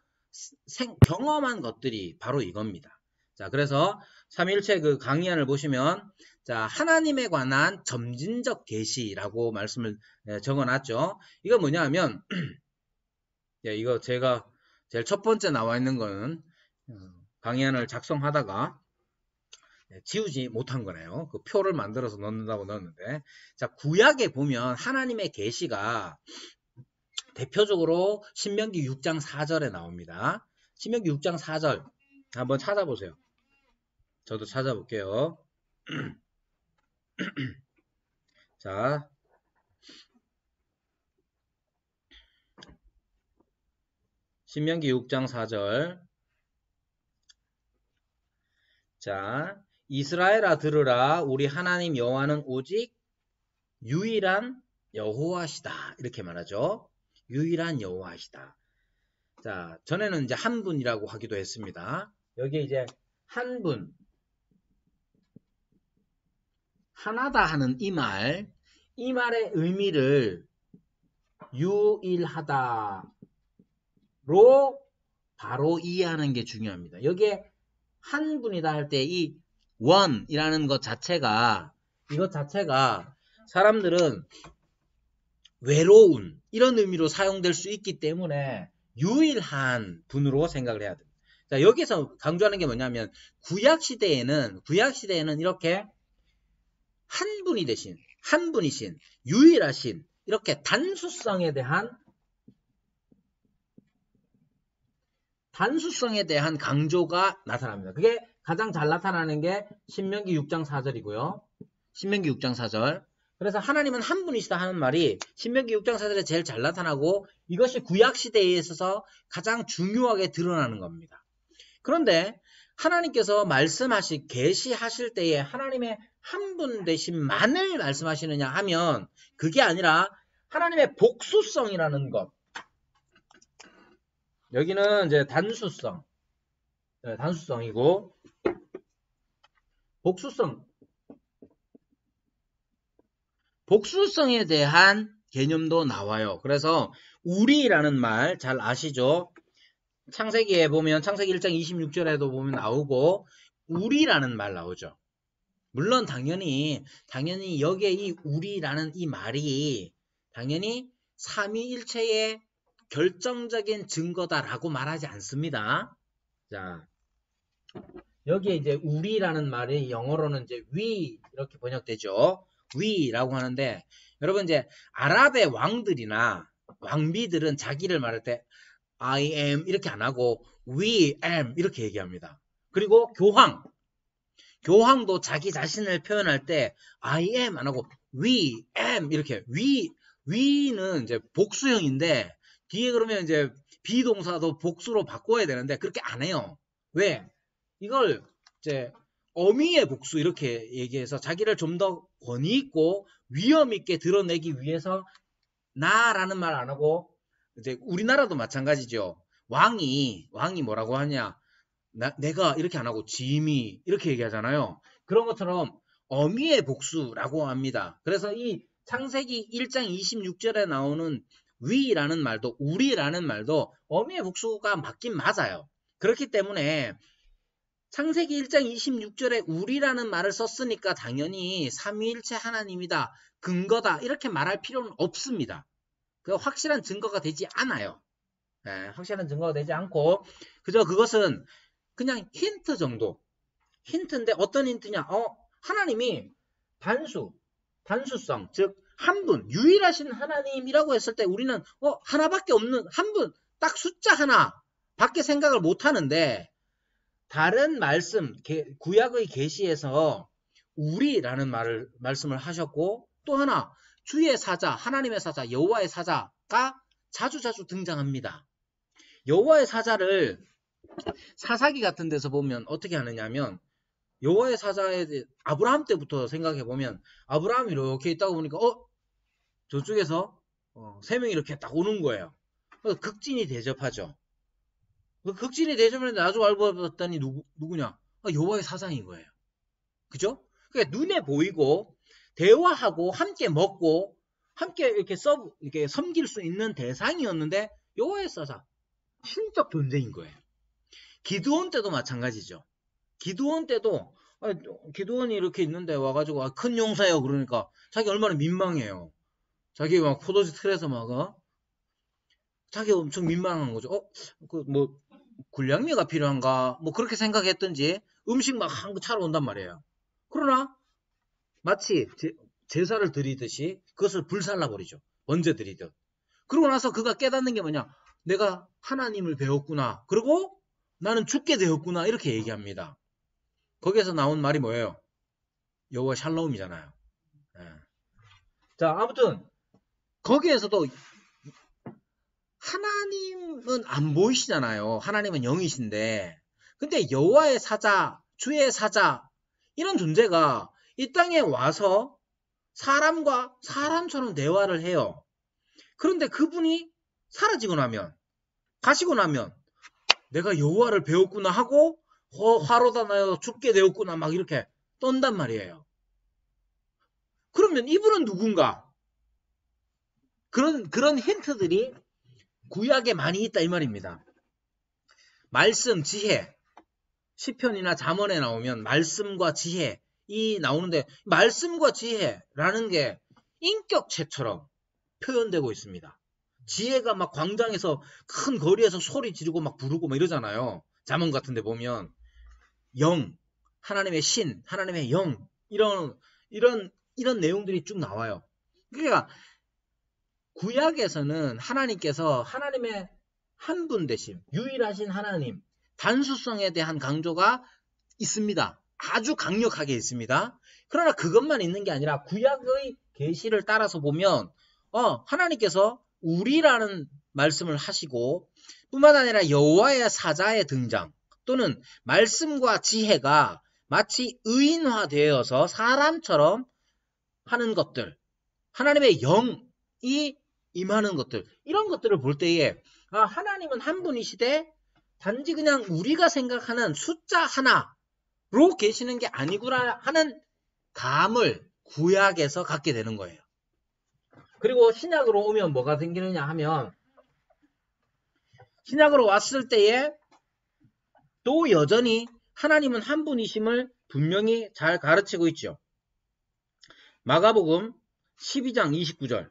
경험한 것들이 바로 이겁니다. 자, 그래서 삼위일체 그 강의안을 보시면 자, 하나님에 관한 점진적 계시라고 말씀을 적어놨죠. 이거 뭐냐 하면 이거 제가 제일 첫 번째 나와 있는 거는 강의안을 작성하다가 지우지 못한 거네요. 그 표를 만들어서 넣는다고 넣었는데, 자, 구약에 보면 하나님의 계시가 대표적으로 신명기 6장 4절에 나옵니다. 신명기 6장 4절 한번 찾아보세요. 저도 찾아볼게요. 자, 신명기 6장 4절. 자, 이스라엘아 들으라. 우리 하나님 여호와는 오직 유일한 여호와시다. 이렇게 말하죠. 유일한 여호와시다. 자, 전에는 이제 한 분이라고 하기도 했습니다. 여기 이제 한 분, 하나다 하는 이 말의 의미를 유일하다로 바로 이해하는 게 중요합니다. 여기에 한 분이다 할 때 이 원이라는 것 자체가 사람들은 외로운 이런 의미로 사용될 수 있기 때문에 유일한 분으로 생각을 해야 됩니다. 자, 여기서 강조하는 게 뭐냐면 구약 시대에는 이렇게 한 분이신 유일하신 이렇게 단수성에 대한 강조가 나타납니다. 그게 가장 잘 나타나는 게 신명기 6장 4절이고요. 신명기 6장 4절. 그래서 하나님은 한 분이시다 하는 말이 신명기 6장 4절에 제일 잘 나타나고 이것이 구약시대에 있어서 가장 중요하게 드러나는 겁니다. 그런데 하나님께서 계시하실 때에 하나님의 한 분 되신만을 말씀하시느냐 하면 그게 아니라 하나님의 복수성이라는 것. 여기는 이제 단수성이고 복수성에 대한 개념도 나와요. 그래서 우리라는 말 잘 아시죠? 창세기에 보면 창세기 1장 26절에도 보면 나오고 우리라는 말 나오죠. 물론 당연히 여기에 이 우리라는 이 말이 당연히 삼위일체의 결정적인 증거다라고 말하지 않습니다. 자, 여기에 이제 우리라는 말이 영어로는 이제 we 이렇게 번역되죠. we라고 하는데 여러분 이제 아랍의 왕들이나 왕비들은 자기를 말할 때 I am 이렇게 안 하고 we am 이렇게 얘기합니다. 그리고 교황도 자기 자신을 표현할 때 I am 안 하고 we am 이렇게 we는 이제 복수형인데 뒤에 그러면 이제 비동사도 복수로 바꿔야 되는데 그렇게 안 해요. 왜? 이걸 이제 어미의 복수 이렇게 얘기해서 자기를 좀 더 권위 있고 위험 있게 드러내기 위해서 나라는 말 안 하고 이제 우리나라도 마찬가지죠. 왕이 뭐라고 하냐? 내가 이렇게 안 하고 짐이 이렇게 얘기하잖아요. 그런 것처럼 어미의 복수라고 합니다. 그래서 이 창세기 1장 26절에 나오는 위라는 말도 우리라는 말도 어미의 복수가 맞긴 맞아요. 그렇기 때문에 창세기 1장 26절에 우리라는 말을 썼으니까 당연히 삼위일체 하나님이다, 근거다 이렇게 말할 필요는 없습니다. 그 확실한 증거가 되지 않아요. 네, 확실한 증거가 되지 않고 그저 그것은 그냥 힌트 정도. 힌트인데 어떤 힌트냐? 하나님이 단수성, 즉 한 분, 유일하신 하나님이라고 했을 때 우리는 하나밖에 없는 한 분, 딱 숫자 하나 밖에 생각을 못 하는데 다른 말씀, 구약의 계시에서 우리라는 말씀을 하셨고 또 하나 주의 사자, 하나님의 사자, 여호와의 사자가 자주자주 등장합니다. 여호와의 사자를 사사기 같은 데서 보면 어떻게 하느냐면 여호와의 사자에 아브라함 때부터 생각해 보면 아브라함이 이렇게 있다고 보니까 저쪽에서 세 명이 이렇게 딱 오는 거예요. 그래서 극진히 대접하죠. 극진히 대접했는데 나중에 알고 봤더니 누구냐? 여호와의 사자인 거예요. 그죠? 그러니까 눈에 보이고 대화하고 함께 먹고 함께 이렇게 섬길 수 있는 대상이었는데 여호와의 사자 신적 존재인 거예요. 기드온 때도 마찬가지죠. 기드온 때도 기드온이 이렇게 있는데 와가지고 큰 용사예요. 그러니까 자기 얼마나 민망해요. 자기 막 포도주 틀에서 막 자기 엄청 민망한 거죠. 뭐 군량미가 필요한가 뭐 그렇게 생각했던지 음식 막 한 거 차로 온단 말이에요. 그러나 마치 제사를 드리듯이 그것을 불살라 버리죠. 언제 드리든. 그러고 나서 그가 깨닫는 게 뭐냐? 내가 하나님을 배웠구나. 그리고 나는 죽게 되었구나. 이렇게 얘기합니다. 거기에서 나온 말이 뭐예요? 여호와 샬롬이잖아요. 네. 자, 아무튼 거기에서도 하나님은 안 보이시잖아요. 하나님은 영이신데. 근데 여호와의 사자, 주의 사자 이런 존재가 이 땅에 와서 사람과 사람처럼 대화를 해요. 그런데 그분이 사라지고 나면, 가시고 나면 내가 여호와를 배웠구나 하고 화로다 나여 죽게 되었구나 막 이렇게 떤단 말이에요. 그러면 이분은 누군가? 그런 힌트들이 구약에 많이 있다 이 말입니다. 말씀, 지혜, 시편이나 잠언에 나오면 말씀과 지혜 이 나오는데 말씀과 지혜라는 게 인격체처럼 표현되고 있습니다. 지혜가 막 광장에서 큰 거리에서 소리 지르고 막 부르고 막 이러잖아요. 잠언 같은 데 보면 영, 하나님의 신, 하나님의 영 이런 내용들이 쭉 나와요. 그러니까 구약에서는 하나님께서 하나님의 한 분 되심, 유일하신 하나님, 단수성에 대한 강조가 있습니다. 아주 강력하게 있습니다. 그러나 그것만 있는 게 아니라 구약의 계시를 따라서 보면 하나님께서 우리라는 말씀을 하시고 뿐만 아니라 여호와의 사자의 등장 또는 말씀과 지혜가 마치 의인화되어서 사람처럼 하는 것들, 하나님의 영이 임하는 것들, 이런 것들을 볼 때에 하나님은 한 분이시되 단지 그냥 우리가 생각하는 숫자 하나로 계시는 게 아니구나 하는 감을 구약에서 갖게 되는 거예요. 그리고 신약으로 오면 뭐가 생기느냐 하면 신약으로 왔을 때에 또 여전히 하나님은 한 분이심을 분명히 잘 가르치고 있죠. 마가복음 12장 29절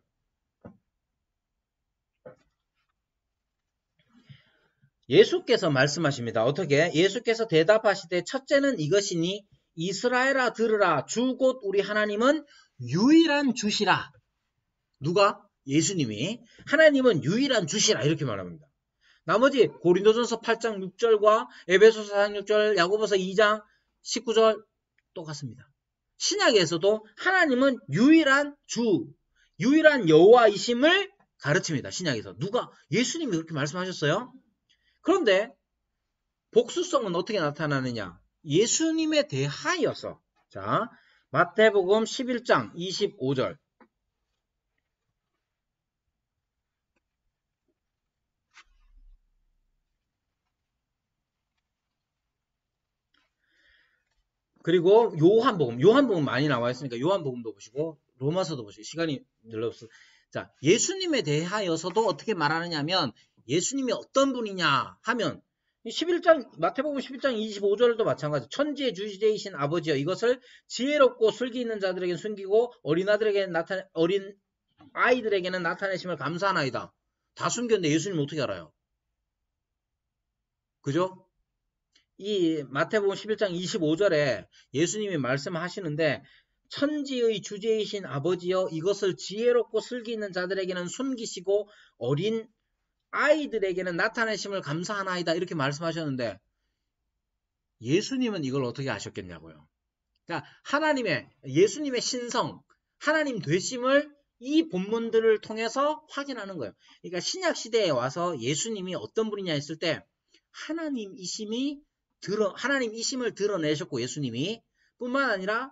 예수께서 말씀하십니다. 어떻게? 예수께서 대답하시되 첫째는 이것이니 이스라엘아 들으라 주 곧 우리 하나님은 유일한 주시라. 누가? 예수님이 하나님은 유일한 주시라 이렇게 말합니다. 나머지 고린도전서 8장 6절과 에베소서 4장 6절, 야고보서 2장 19절 똑같습니다. 신약에서도 하나님은 유일한 주, 유일한 여호와이심을 가르칩니다. 신약에서. 누가? 예수님이 그렇게 말씀하셨어요. 그런데 복수성은 어떻게 나타나느냐? 예수님에 대하여서. 자, 마태복음 11장 25절. 그리고 요한복음 많이 나와 있으니까 요한복음도 보시고 로마서도 보시죠. 시간이 별로 없어. 자, 예수님에 대하여서도 어떻게 말하느냐 하면 예수님이 어떤 분이냐 하면 11장 마태복음 11장 25절도 마찬가지. 천지의 주제이신 아버지여 이것을 지혜롭고 슬기 있는 자들에게 숨기고 어린 아이들에게는 나타내심을 감사하나이다. 다 숨겼는데 예수님 어떻게 알아요? 그죠? 이 마태복음 11장 25절에 예수님이 말씀하시는데 천지의 주제이신 아버지여 이것을 지혜롭고 슬기 있는 자들에게는 숨기시고 어린 아이들에게는 나타내심을 감사하나이다 이렇게 말씀하셨는데 예수님은 이걸 어떻게 아셨겠냐고요. 그러니까 예수님의 신성, 하나님 되심을 이 본문들을 통해서 확인하는 거예요. 그러니까 신약 시대에 와서 예수님이 어떤 분이냐 했을 때 하나님이심을 드러내셨고 예수님이 뿐만 아니라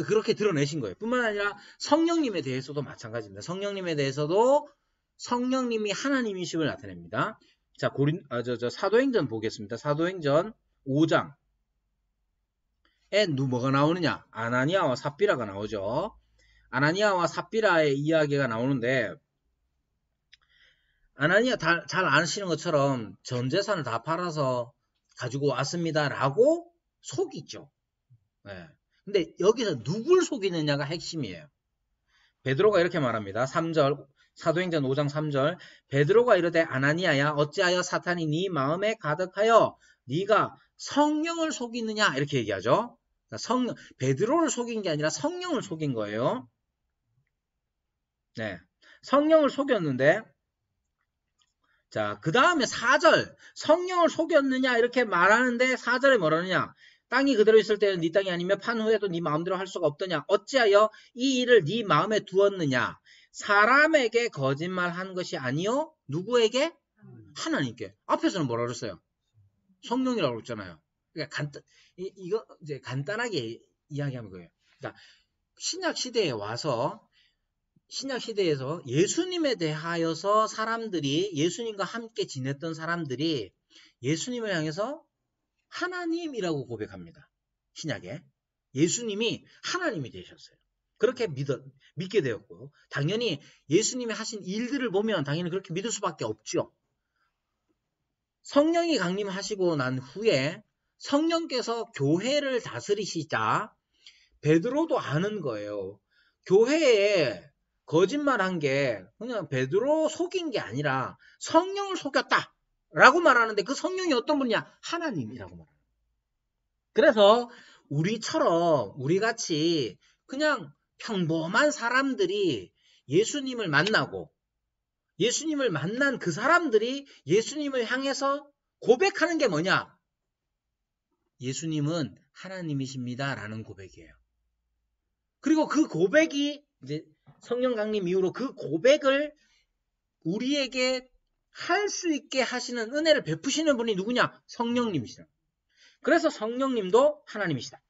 그렇게 드러내신 거예요. 뿐만 아니라 성령님에 대해서도 마찬가지입니다. 성령님에 대해서도 성령님이 하나님이심을 나타냅니다. 자, 사도행전 보겠습니다. 사도행전 5장에 뭐가 나오느냐? 아나니아와 삽비라가 나오죠. 아나니아와 삽비라의 이야기가 나오는데 아나니아 잘 아시는 것처럼 전 재산을 다 팔아서 가지고 왔습니다라고 속이죠. 네. 근데 여기서 누굴 속이느냐가 핵심이에요. 베드로가 이렇게 말합니다. 3절 사도행전 5장 3절 베드로가 이르되 아나니아야 어찌하여 사탄이 네 마음에 가득하여 네가 성령을 속이느냐 이렇게 얘기하죠. 그러니까 베드로를 속인 게 아니라 성령을 속인 거예요. 네, 성령을 속였는데 자, 그 다음에 4절 성령을 속였느냐 이렇게 말하는데 4절에 뭐라느냐 땅이 그대로 있을 때는 네 땅이 아니며 판 후에도 네 마음대로 할 수가 없더냐 어찌하여 이 일을 네 마음에 두었느냐 사람에게 거짓말한 것이 아니요 누구에게? 하나님께. 앞에서는 뭐라 그랬어요? 성령이라고 그랬잖아요. 그러니까 이거 이제 간단하게 이야기하는 거예요. 그러니까 신약 시대에서 예수님에 대하여서 예수님과 함께 지냈던 사람들이 예수님을 향해서 하나님이라고 고백합니다. 신약에. 예수님이 하나님이 되셨어요. 그렇게 믿게 되었고 당연히 예수님이 하신 일들을 보면 당연히 그렇게 믿을 수밖에 없죠. 성령이 강림하시고 난 후에 성령께서 교회를 다스리시자 베드로도 아는 거예요. 교회에 거짓말한 게 그냥 베드로 속인 게 아니라 성령을 속였다 라고 말하는데 그 성령이 어떤 분이냐? 하나님이라고 말합니다. 그래서 우리같이 그냥 평범한 사람들이 예수님을 만난 그 사람들이 예수님을 향해서 고백하는 게 뭐냐? 예수님은 하나님이십니다 라는 고백이에요. 그리고 그 고백이 이제 성령 강림 이후로 그 고백을 우리에게 할 수 있게 하시는 은혜를 베푸시는 분이 누구냐? 성령님이시다. 그래서 성령님도 하나님이시다.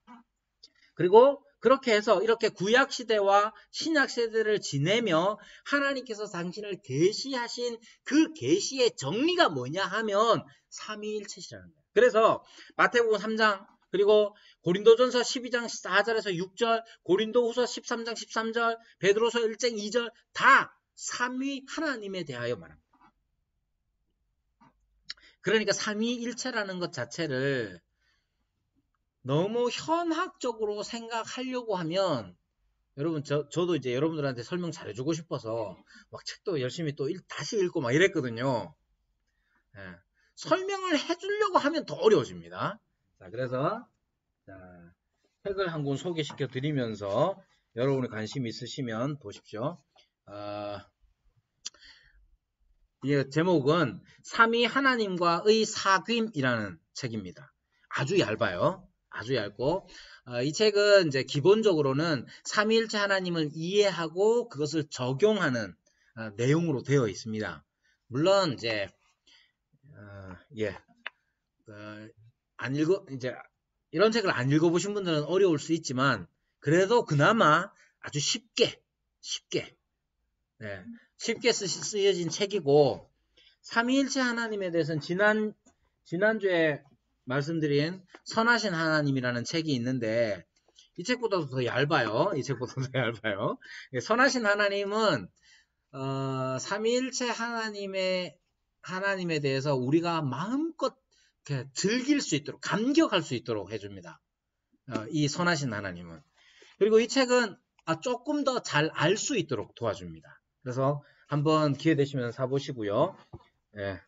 그리고 그렇게 해서 이렇게 구약 시대와 신약 시대를 지내며 하나님께서 당신을 계시하신 그 계시의 정리가 뭐냐 하면 삼위일체시라는 거예요. 그래서 마태복음 3장 그리고 고린도전서 12장 4절에서 6절, 고린도후서 13장 13절, 베드로서 1장 2절 다 삼위 하나님에 대하여 말합니다. 그러니까 삼위일체라는 것 자체를 너무 현학적으로 생각하려고 하면 여러분 저도 이제 여러분들한테 설명 잘해주고 싶어서 막 책도 열심히 또 다시 읽고 막 이랬거든요. 예, 설명을 해주려고 하면 더 어려워집니다. 자, 그래서 책을 한 권 소개시켜 드리면서 여러분이 관심 있으시면 보십시오. 이 제목은 삼위 하나님과의 사귐이라는 책입니다. 아주 얇아요. 아주 얇고 이 책은 이제 기본적으로는 삼위일체 하나님을 이해하고 그것을 적용하는 내용으로 되어 있습니다. 물론 이제 이런 책을 안 읽어보신 분들은 어려울 수 있지만 그래도 그나마 아주 쉽게 쓰여진 책이고 삼위일체 하나님에 대해서는 지난주에 말씀드린 선하신 하나님이라는 책이 있는데 이 책보다도 더 얇아요. 이 책보다도 더 얇아요. 선하신 하나님은 삼위일체 하나님에 대해서 우리가 마음껏 이렇게 즐길 수 있도록, 감격할 수 있도록 해줍니다. 이 선하신 하나님은. 그리고 이 책은 조금 더 잘 알 수 있도록 도와줍니다. 그래서 한번 기회 되시면 사보시고요. 예,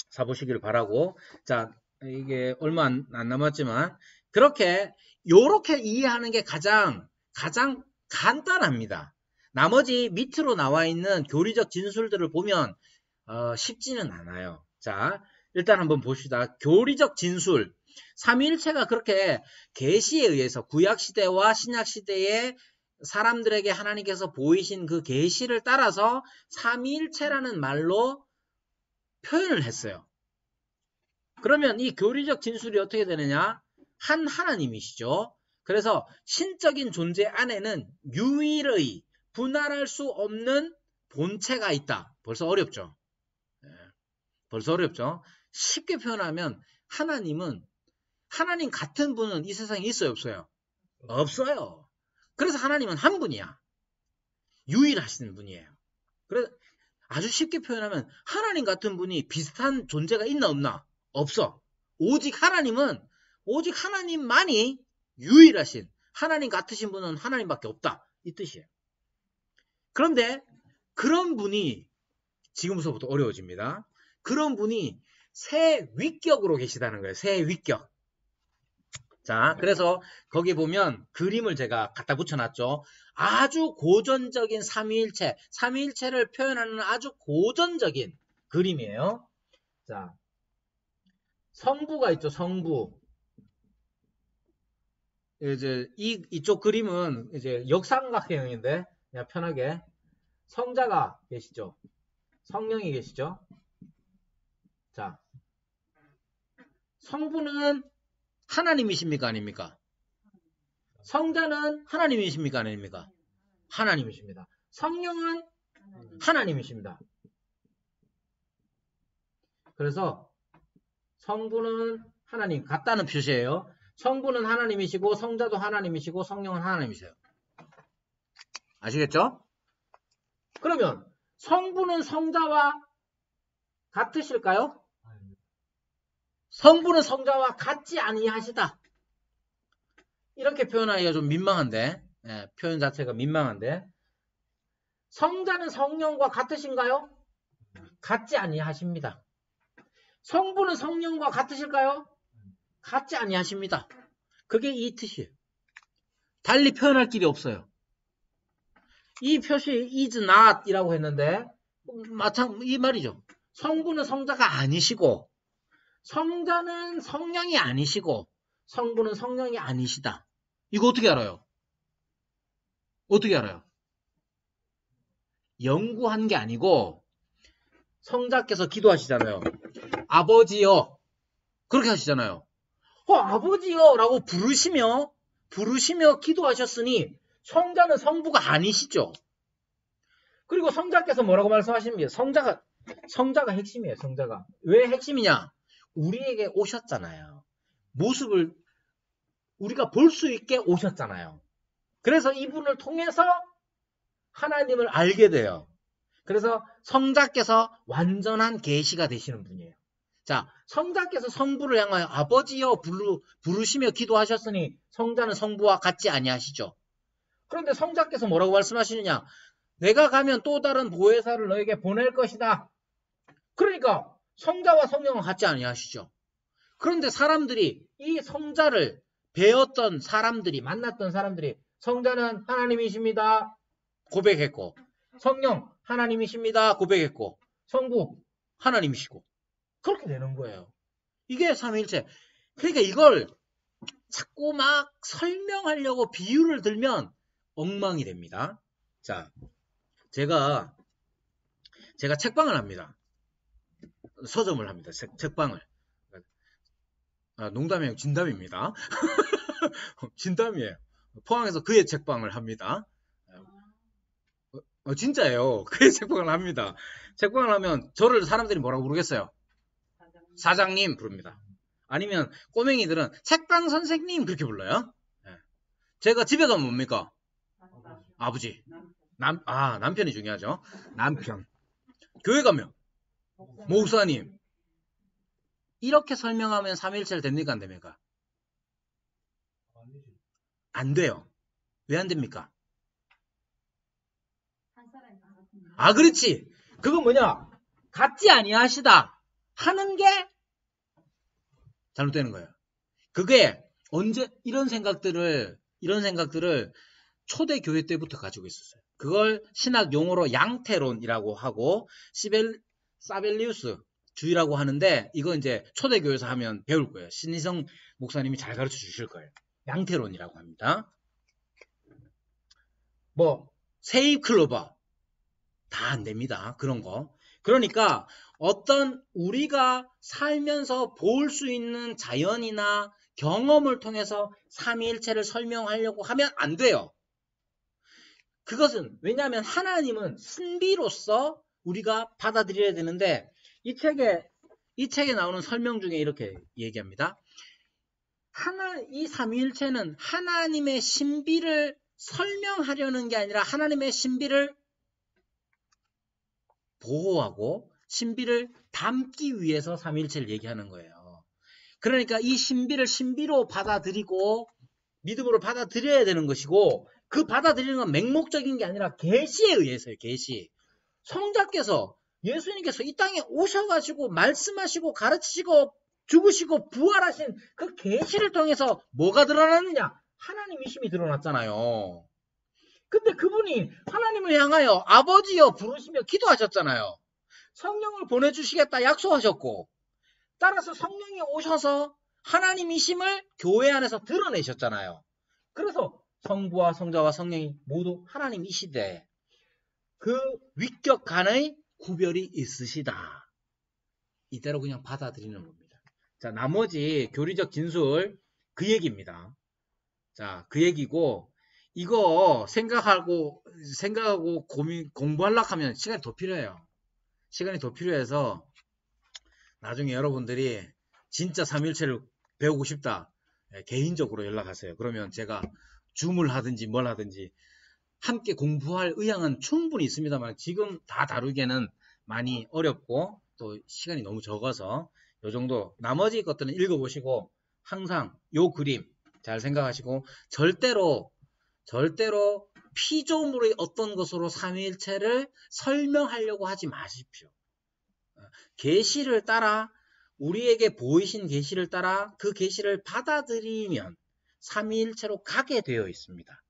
사보시길 바라고. 자, 이게 얼마 안 남았지만 요렇게 이해하는 게 가장 간단합니다. 나머지 밑으로 나와 있는 교리적 진술들을 보면 쉽지는 않아요. 자, 일단 한번 봅시다. 교리적 진술. 삼위일체가 그렇게 계시에 의해서 구약시대와 신약시대에 사람들에게 하나님께서 보이신 그 계시를 따라서 삼위일체라는 말로 표현을 했어요. 그러면 이 교리적 진술이 어떻게 되느냐? 한 하나님이시죠. 그래서 신적인 존재 안에는 유일의 분할할 수 없는 본체가 있다. 벌써 어렵죠? 벌써 어렵죠? 쉽게 표현하면 하나님 같은 분은 이 세상에 있어요, 없어요? 없어요. 그래서 하나님은 한 분이야. 유일하신 분이에요. 그래서 아주 쉽게 표현하면 하나님 같은 분이 비슷한 존재가 있나 없나? 없어. 오직 하나님만이 유일하신, 하나님 같으신 분은 하나님밖에 없다. 이 뜻이에요. 그런데 그런 분이 지금부터 어려워집니다. 그런 분이 새 위격으로 계시다는 거예요. 새 위격. 자, 그래서 거기 보면 그림을 제가 갖다 붙여놨죠. 아주 고전적인 삼위일체를 표현하는 아주 고전적인 그림이에요. 자, 성부가 있죠. 성부. 이제 이쪽 그림은 이제 역삼각형인데 그냥 편하게 성자가 계시죠. 성령이 계시죠. 자, 성부는 하나님이십니까? 아닙니까? 성자는 하나님이십니까? 아닙니까? 하나님이십니다. 성령은 하나님이십니다. 그래서 성부는 하나님 같다는 표시예요. 성부는 하나님이시고 성자도 하나님이시고 성령은 하나님이세요. 아시겠죠? 그러면 성부는 성자와 같으실까요? 성부는 성자와 같지 아니하시다. 이렇게 표현하기가 좀 민망한데, 표현 자체가 민망한데, 성자는 성령과 같으신가요? 같지 아니하십니다. 성부는 성령과 같으실까요? 같지 아니하십니다. 그게 이 뜻이에요. 달리 표현할 길이 없어요. 이 표시 is not 이라고 했는데 이 말이죠. 성부는 성자가 아니시고 성자는 성령이 아니시고 성부는 성령이 아니시다. 이거 어떻게 알아요? 어떻게 알아요? 연구한 게 아니고 성자께서 기도하시잖아요. 아버지여 그렇게 하시잖아요. 아버지여 라고 부르시며 기도하셨으니 성자는 성부가 아니시죠. 그리고 성자께서 뭐라고 말씀하십니까? 성자가 핵심이에요. 성자가. 왜 핵심이냐? 우리에게 오셨잖아요. 모습을 우리가 볼 수 있게 오셨잖아요. 그래서 이분을 통해서 하나님을 알게 돼요. 그래서 성자께서 완전한 계시가 되시는 분이에요. 자, 성자께서 성부를 향하여 아버지여 부르시며 기도하셨으니 성자는 성부와 같지 아니하시죠. 그런데 성자께서 뭐라고 말씀하시느냐? 내가 가면 또 다른 보혜사를 너에게 보낼 것이다. 그러니까 성자와 성령은 같지 아니하시죠. 그런데 사람들이 이 성자를 배웠던 사람들이 만났던 사람들이 성자는 하나님이십니다. 고백했고 성령 하나님이십니다. 고백했고 성부 하나님이시고 그렇게 되는 거예요. 이게 삼위일체. 그러니까 이걸 자꾸 막 설명하려고 비유를 들면 엉망이 됩니다. 자, 제가 책방을 합니다. 서점을 합니다. 책방을. 농담이에요. 진담입니다. 진담이에요. 포항에서 그의 책방을 합니다. 진짜예요. 그의 책방을 합니다. 책방을 하면 저를 사람들이 뭐라고 부르겠어요? 사장님 부릅니다. 아니면 꼬맹이들은 책방 선생님 그렇게 불러요. 제가 집에 가면 뭡니까? 아버지. 남편이 중요하죠. 남편. 교회 가면 목사님. 이렇게 설명하면 삼위일체를 됩니까? 안 됩니까? 안 돼요. 왜 안 됩니까? 그렇지. 그건 뭐냐? 같지 아니하시다 하는 게 잘못되는 거예요. 그게 언제 이런 생각들을 초대 교회 때부터 가지고 있었어요. 그걸 신학 용어로 양태론이라고 하고 사벨리우스 주의라고 하는데, 이거 이제 초대 교회에서 하면 배울 거예요. 신희성 목사님이 잘 가르쳐 주실 거예요. 양태론이라고 합니다. 뭐 세입 클로버 다 안 됩니다. 그런 거. 그러니까 어떤 우리가 살면서 볼 수 있는 자연이나 경험을 통해서 삼위일체를 설명하려고 하면 안 돼요. 그것은 왜냐하면 하나님은 신비로서 우리가 받아들여야 되는데, 이 책에 나오는 설명 중에 이렇게 얘기합니다. 이 삼위일체는 하나님의 신비를 설명하려는 게 아니라 하나님의 신비를 보호하고 신비를 담기 위해서 삼위일체를 얘기하는 거예요. 그러니까 이 신비를 신비로 받아들이고 믿음으로 받아들여야 되는 것이고, 그 받아들이는 건 맹목적인 게 아니라 계시에 의해서요. 계시. 성자께서, 예수님께서 이 땅에 오셔가지고 말씀하시고 가르치시고 죽으시고 부활하신 그 계시를 통해서 뭐가 드러났느냐? 하나님이심이 드러났잖아요. 근데 그분이 하나님을 향하여 아버지여 부르시며 기도하셨잖아요. 성령을 보내주시겠다 약속하셨고, 따라서 성령이 오셔서 하나님이심을 교회 안에서 드러내셨잖아요. 그래서 성부와 성자와 성령이 모두 하나님이시되 그 위격 간의 구별이 있으시다. 이대로 그냥 받아들이는 겁니다. 자, 나머지 교리적 진술 그 얘기입니다. 자, 그 얘기고, 이거 생각하고 공부하려고 하면 시간이 더 필요해요. 시간이 더 필요해서 나중에 여러분들이 진짜 삼위일체를 배우고 싶다, 개인적으로 연락하세요. 그러면 제가 줌을 하든지 뭘 하든지 함께 공부할 의향은 충분히 있습니다만, 지금 다 다루기에는 많이 어렵고 또 시간이 너무 적어서 요 정도, 나머지 것들은 읽어보시고 항상 요 그림 잘 생각하시고, 절대로 피조물의 어떤 것으로 삼위일체를 설명하려고 하지 마십시오. 계시를 따라, 우리에게 보이신 계시를 따라 그 계시를 받아들이면 삼위일체로 가게 되어 있습니다.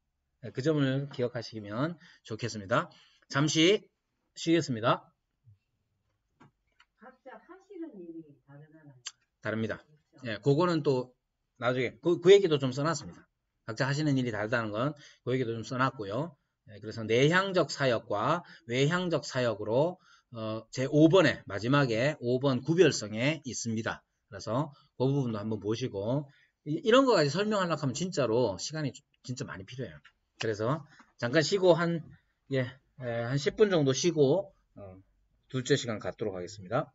그 점을 기억하시면 좋겠습니다. 잠시 쉬겠습니다. 각자 하시는 일이 다르잖아요. 다릅니다. 예, 그거는 또 나중에 그 얘기도 좀 써놨습니다. 각자 하시는 일이 다르다는 건 그 얘기도 좀 써놨고요. 예, 그래서 내향적 사역과 외향적 사역으로 제 5번에 마지막에 5번 구별성에 있습니다. 그래서 그 부분도 한번 보시고, 이런 거까지 설명하려고 하면 진짜로 시간이 진짜 많이 필요해요. 그래서 잠깐 쉬고 한 10분 정도 쉬고 둘째 시간 갖도록 하겠습니다.